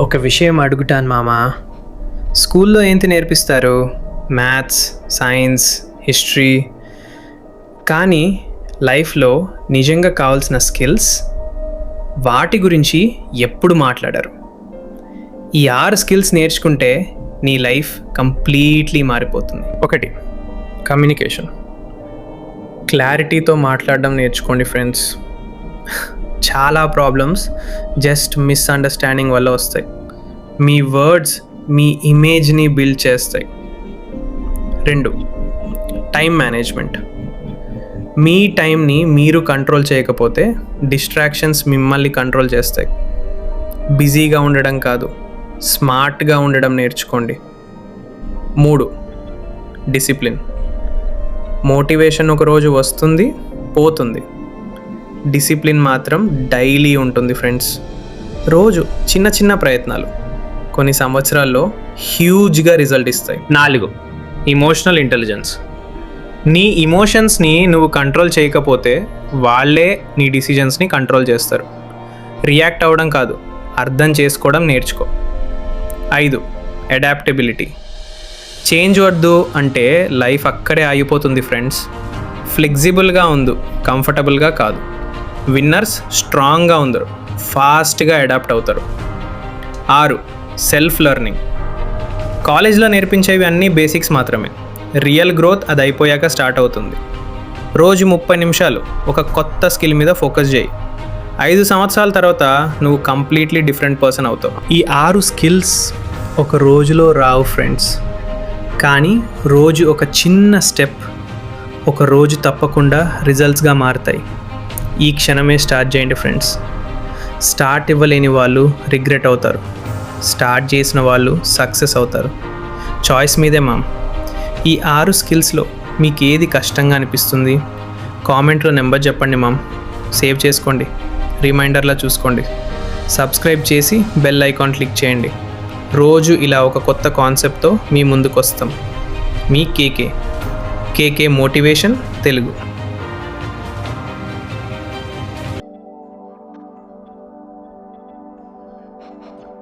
ఒక విషయం అడుగుతాను మామా, స్కూల్లో ఏంటి నేర్పిస్తారు? Maths, science, history. కానీ లైఫ్లో నిజంగా కావాల్సిన స్కిల్స్, వాటి గురించి ఎప్పుడు మాట్లాడరు. ఈ 6 స్కిల్స్ నేర్చుకుంటే నీ లైఫ్ కంప్లీట్లీ మారిపోతుంది. 1, కమ్యూనికేషన్. క్లారిటీతో మాట్లాడడం నేర్చుకోండి ఫ్రెండ్స్. చాలా ప్రాబ్లమ్స్ జస్ట్ మిస్అండర్స్టాండింగ్ వల్ల వస్తాయి. మీ వర్డ్స్ మీ ఇమేజ్ని బిల్డ్ చేస్తాయి. 2, టైం మేనేజ్మెంట్. మీ టైంని మీరు కంట్రోల్ చేయకపోతే డిస్ట్రాక్షన్స్ మిమ్మల్ని కంట్రోల్ చేస్తాయి. బిజీగా ఉండడం కాదు, స్మార్ట్గా ఉండడం నేర్చుకోండి. 3, డిసిప్లిన్. మోటివేషన్ ఒకరోజు వస్తుంది, పోతుంది. డిసిప్లిన్ మాత్రం డైలీ ఉంటుంది ఫ్రెండ్స్. రోజు చిన్న చిన్న ప్రయత్నాలు కొన్ని సంవత్సరాల్లో హ్యూజ్గా రిజల్ట్ ఇస్తాయి. 4, ఇమోషనల్ ఇంటెలిజెన్స్. నీ ఇమోషన్స్ని నువ్వు కంట్రోల్ చేయకపోతే వాళ్ళే నీ డిసిజన్స్ని కంట్రోల్ చేస్తారు. రియాక్ట్ అవ్వడం కాదు, అర్థం చేసుకోవడం నేర్చుకో. 5, అడాప్టబిలిటీ. చేంజ్ వద్దు అంటే లైఫ్ అక్కడే ఆగిపోతుంది ఫ్రెండ్స్. ఫ్లెక్సిబుల్గా ఉండు, కంఫర్టబుల్గా కాదు. విన్నర్స్ స్ట్రాంగ్గా ఉందరు, ఫాస్ట్గా అడాప్ట్ అవుతారు. 6, సెల్ఫ్ లెర్నింగ్. కాలేజ్లో నేర్పించేవి అన్నీ బేసిక్స్ మాత్రమే. రియల్ గ్రోత్ అది అయిపోయాక స్టార్ట్ అవుతుంది. రోజు 30 నిమిషాలు ఒక కొత్త స్కిల్ మీద ఫోకస్ చేయి. 5 సంవత్సరాల తర్వాత నువ్వు కంప్లీట్లీ డిఫరెంట్ పర్సన్ అవుతావు. ఈ 6 స్కిల్స్ ఒక రోజులో రావు ఫ్రెండ్స్, కానీ రోజు ఒక చిన్న స్టెప్ ఒక రోజు తప్పకుండా రిజల్ట్స్గా మారుతాయి. ఈ క్షణమే స్టార్ట్ చేయండి ఫ్రెండ్స్. స్టార్ట్ ఇవ్వలేని వాళ్ళు రిగ్రెట్ అవుతారు, స్టార్ట్ చేసిన వాళ్ళు సక్సెస్ అవుతారు. చాయిస్ మీదే మామ్. ఈ 6 స్కిల్స్లో మీకు ఏది కష్టంగా అనిపిస్తుంది? కామెంట్లో నెంబర్ చెప్పండి మామ్. సేవ్ చేసుకోండి, రిమైండర్లా చూసుకోండి. సబ్స్క్రైబ్ చేసి బెల్ ఐకాన్ క్లిక్ చేయండి. రోజు ఇలా ఒక కొత్త కాన్సెప్ట్తో మీ ముందుకు వస్తాం. మీ కేకే మోటివేషన్ తెలుగు.